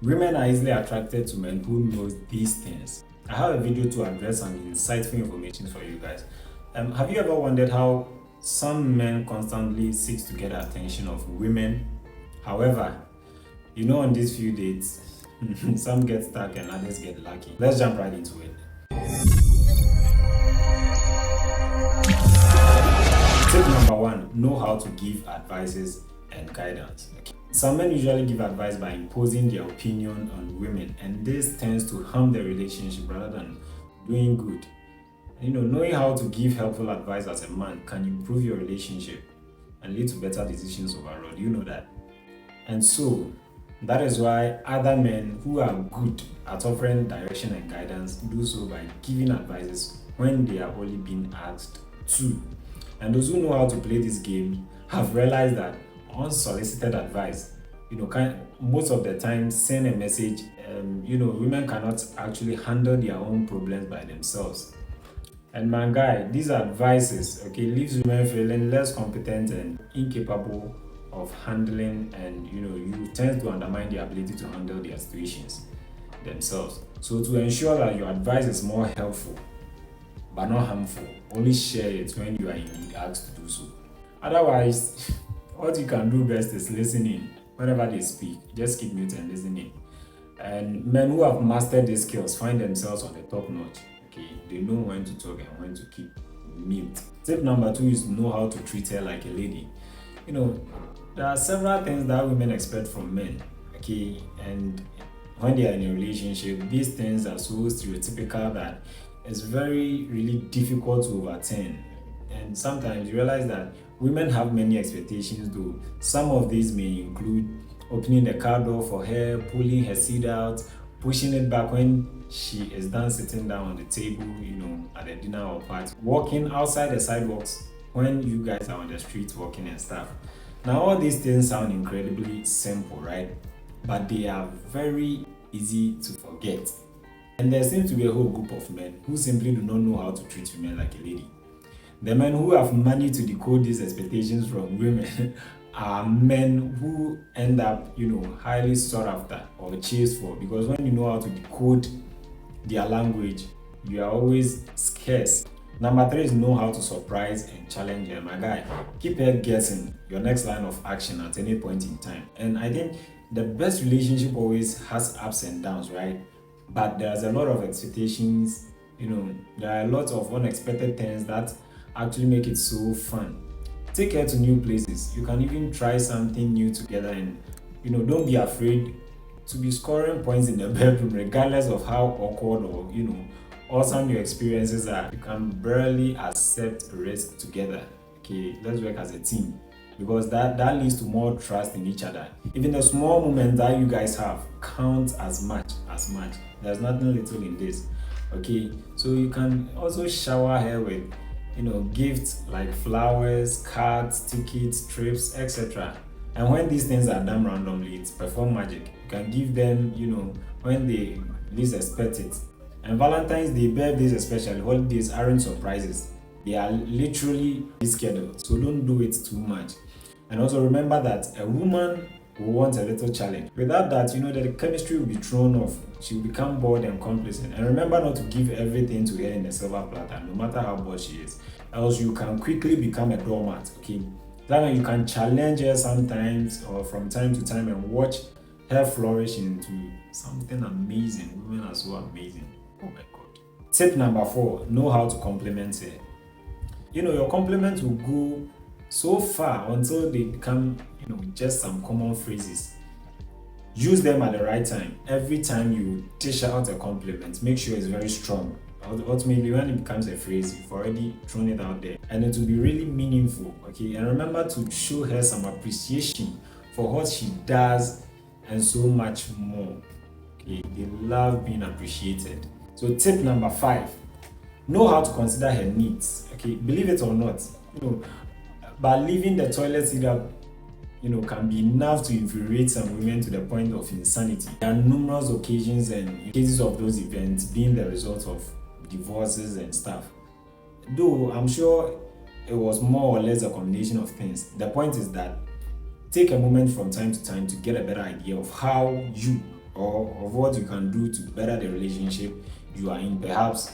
Women are easily attracted to men who knows these things. I have a video to address some insightful information for you guys. Have you ever wondered how some men constantly seek to get the attention of women? However, on these few dates, some get stuck and others get lucky. Let's jump right into it. Tip number one, know how to give advices and guidance. Some men usually give advice by imposing their opinion on women, and this tends to harm the relationship rather than doing good. Knowing how to give helpful advice as a man can improve your relationship and lead to better decisions overall. You know that. And so, that is why other men who are good at offering direction and guidance do so by giving advices when they are only being asked to. And those who know how to play this game have realized that unsolicited advice, most of the time send a message. Women cannot actually handle their own problems by themselves. And my guy, these advices, leaves women feeling less competent and incapable of handling, and you tend to undermine their ability to handle their situations themselves. So to ensure that your advice is more helpful but not harmful, only share it when you are indeed asked to do so. Otherwise, what you can do best is listening. Whenever they speak, just keep mute and listening. And men who have mastered these skills find themselves on the top notch. They know when to talk and when to keep mute. Tip number two is know how to treat her like a lady. There are several things that women expect from men. And when they are in a relationship, these things are so stereotypical that it's very really difficult to overturn. And sometimes you realize that women have many expectations, though. Some of these may include opening the car door for her, pulling her seat out, pushing it back when she is done sitting down on the table, at a dinner or party, walking outside the sidewalks when you guys are on the street walking and stuff. Now, all these things sound incredibly simple, right? But they are very easy to forget. And there seems to be a whole group of men who simply do not know how to treat women like a lady. The men who have managed to decode these expectations from women are men who end up, highly sought after or chased for, because when you know how to decode their language, you are always scarce. Number three is know how to surprise and challenge them. My guy, keep her guessing your next line of action at any point in time. And I think the best relationship always has ups and downs, right? But there's a lot of expectations, there are a lot of unexpected things that actually make it so fun. Take her to new places. You can even try something new together, and don't be afraid to be scoring points in the bedroom, regardless of how awkward or awesome your experiences are. You can barely accept risk together. Let's work as a team, because that leads to more trust in each other. Even the small moments that you guys have count as much. There's nothing little in this. So you can also shower her with gifts like flowers, cards, tickets, trips, etc. And when these things are done randomly, it's perform magic. You can give them, when they least expect it. And Valentine's Day, birthdays especially, holidays aren't surprises. They are literally scheduled, so don't do it too much. And also remember that a woman will want a little challenge. Without that, the chemistry will be thrown off. She'll become bored and complacent. And remember not to give everything to her in a silver platter, no matter how bored she is. Else you can quickly become a doormat, That way you can challenge her sometimes or from time to time and watch her flourish into something amazing. Women are so amazing. Oh my God. Tip number four, know how to compliment her. Your compliments will go so far until they become, just some common phrases. Use them at the right time. Every time you dish out a compliment, make sure it's very strong. Ultimately, when it becomes a phrase, you've already thrown it out there, and it will be really meaningful. And remember to show her some appreciation for what she does and so much more. They love being appreciated. So tip number five, know how to consider her needs. Believe it or not, but leaving the toilet seat up, can be enough to infuriate some women to the point of insanity. There are numerous occasions and cases of those events being the result of divorces and stuff. Though I'm sure it was more or less a combination of things. The point is that take a moment from time to time to get a better idea of how you or of what you can do to better the relationship you are in. Perhaps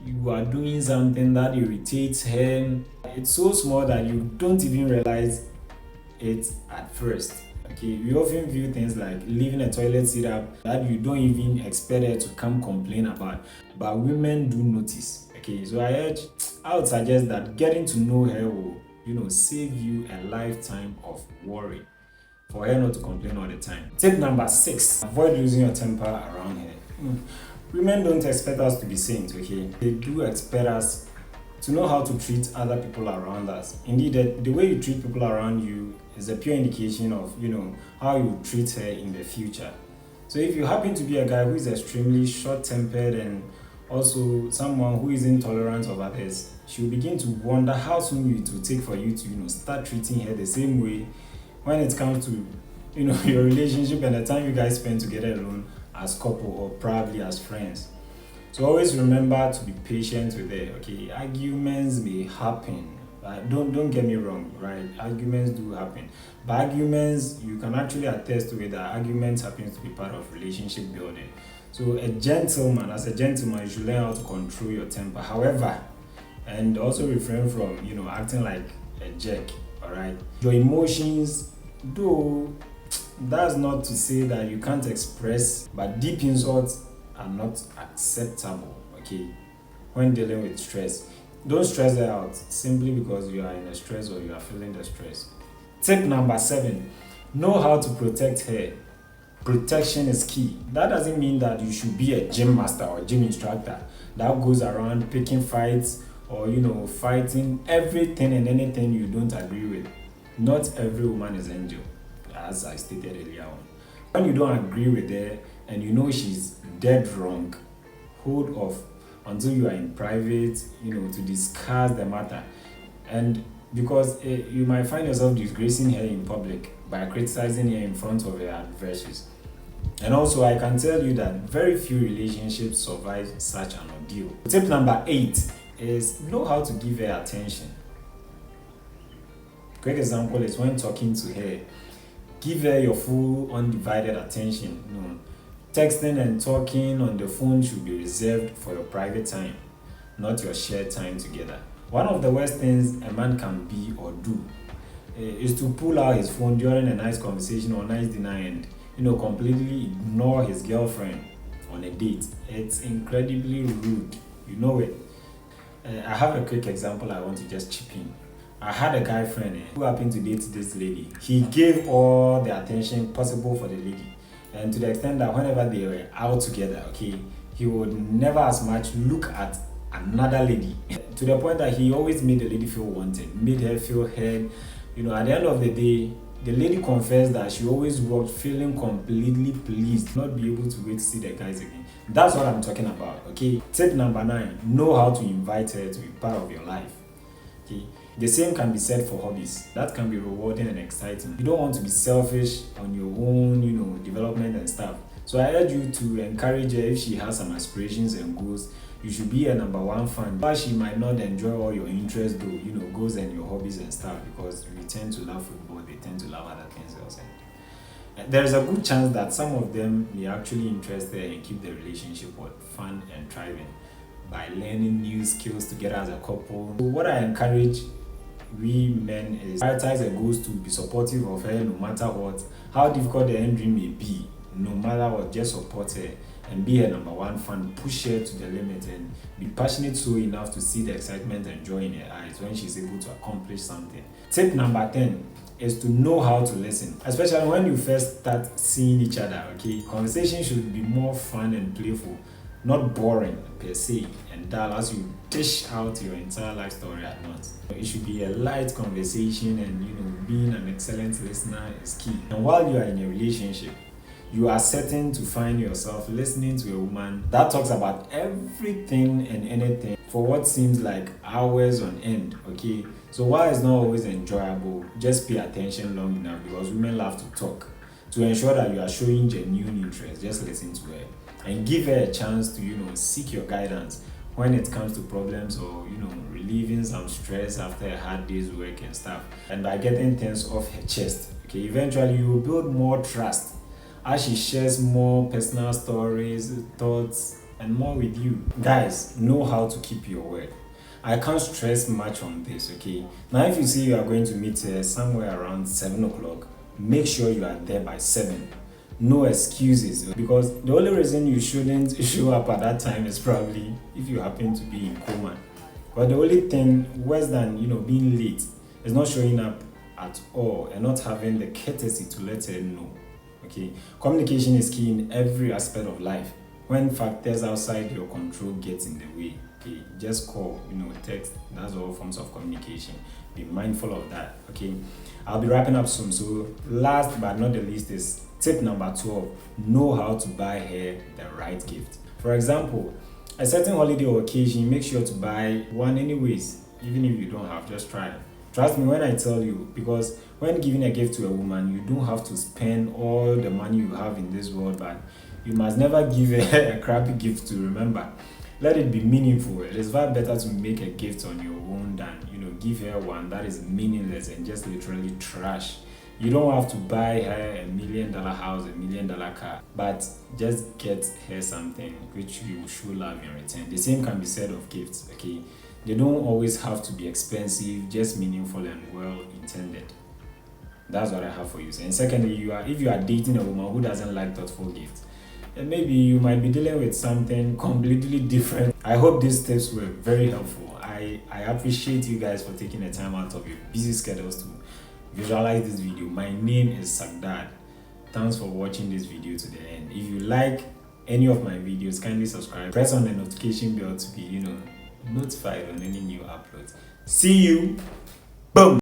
you are doing something that irritates her. It's so small that you don't even realize it at first. Okay, we often view things like leaving a toilet seat up that you don't even expect her to come complain about, but women do notice. Okay, so I would suggest that getting to know her will, save you a lifetime of worry for her not to complain all the time. Tip number 6: avoid losing your temper around her. Women don't expect us to be saints, okay? They do expect us to know how to treat other people around us. Indeed, the way you treat people around you is a pure indication of, how you treat her in the future. So if you happen to be a guy who is extremely short-tempered and also someone who is intolerant of others, she'll begin to wonder how soon it will take for you to, start treating her the same way when it comes to, your relationship and the time you guys spend together alone as couple or probably as friends. So always remember to be patient with her. Okay, arguments may happen. Don't get me wrong, right? Arguments do happen, but arguments, you can actually attest to it that arguments happens to be part of relationship building. So as a gentleman, you should learn how to control your temper. However, and also refrain from acting like a jerk. All right, your emotions, though, that's not to say that you can't express, but deep insults are not acceptable, okay, when dealing with stress. Don't stress her out simply because you are in a stress or you are feeling the stress. Tip number 7: know how to protect her. Protection is key. That doesn't mean that you should be a gym master or gym instructor that goes around picking fights or fighting everything and anything you don't agree with. Not every woman is angel, as I stated earlier on. When you don't agree with her and she's dead wrong, hold off until you are in private, to discuss the matter. And because you might find yourself disgracing her in public by criticizing her in front of her adversaries. And also, I can tell you that very few relationships survive such an ordeal. Tip number 8 is know how to give her attention. Quick example is when talking to her, give her your full undivided attention. Texting and talking on the phone should be reserved for your private time, not your shared time together. One of the worst things a man can be or do is to pull out his phone during a nice conversation or nice dinner and completely ignore his girlfriend on a date. It's incredibly rude. You know it. I have a quick example I want to just chip in. I had a guy friend who happened to date this lady. He gave all the attention possible for the lady, and to the extent that whenever they were out together, okay, he would never as much look at another lady, to the point that he always made the lady feel wanted, made her feel heard. At the end of the day, the lady confessed that she always walked feeling completely pleased, not be able to wait to see the guys again. That's what I'm talking about, okay? Tip number 9, know how to invite her to be part of your life, okay? The same can be said for hobbies. That can be rewarding and exciting. You don't want to be selfish on your own, development and stuff. So I urge you to encourage her. If she has some aspirations and goals, you should be a number 1 fan. But she might not enjoy all your interests though, goals and your hobbies and stuff, because we tend to love football, they tend to love other things also. There's a good chance that some of them may actually interest her and keep the relationship fun and thriving by learning new skills together as a couple. So what I encourage we men is prioritize the goals to be supportive of her no matter what, how difficult the end dream may be, no matter what, just support her and be her number 1 fan, push her to the limit and be passionate so enough to see the excitement and joy in her eyes when she's able to accomplish something. Tip number 10 is to know how to listen, especially when you first start seeing each other, okay? Conversation should be more fun and playful, not boring per se and dull as you dish out your entire life story at once. It should be a light conversation, and being an excellent listener is key. And while you are in a relationship, you are certain to find yourself listening to a woman that talks about everything and anything for what seems like hours on end, okay? So while it's not always enjoyable, just pay attention long enough, because women love to talk. To ensure that you are showing genuine interest, just listen to her and give her a chance to seek your guidance when it comes to problems or relieving some stress after a hard day's work and stuff, and by getting things off her chest. Okay, eventually you will build more trust as she shares more personal stories, thoughts, and more with you. Guys, know how to keep your word. I can't stress much on this, okay? Now, if you say you are going to meet somewhere around 7 o'clock, make sure you are there by 7. No excuses, because the only reason you shouldn't show up at that time is probably if you happen to be in coma. But the only thing worse than being late is not showing up at all and not having the courtesy to let her know. Okay, communication is key in every aspect of life. When factors outside your control get in the way, okay, just call, text. That's all forms of communication. Be mindful of that. Okay, I'll be wrapping up soon. So last but not the least is tip number 12: know how to buy her the right gift. For example, a certain holiday or occasion, make sure to buy one anyways. Even if you don't have, just try. Trust me when I tell you, because when giving a gift to a woman, you don't have to spend all the money you have in this world, but you must never give a crappy gift to remember. Let it be meaningful. It is far better to make a gift on your own than give her one that is meaningless and just literally trash. You don't have to buy her $1 million house, $1 million car, but just get her something which you will show love in return. The same can be said of gifts, okay? They don't always have to be expensive, just meaningful and well intended. That's what I have for you. And secondly, if you are dating a woman who doesn't like thoughtful gifts, then maybe you might be dealing with something completely different. I hope these tips were very helpful. I appreciate you guys for taking the time out of your busy schedules to visualize this video. My name is Sarkdad. Thanks for watching this video to the end. If you like any of my videos, kindly subscribe. Press on the notification bell to be notified on any new uploads. See you. Boom.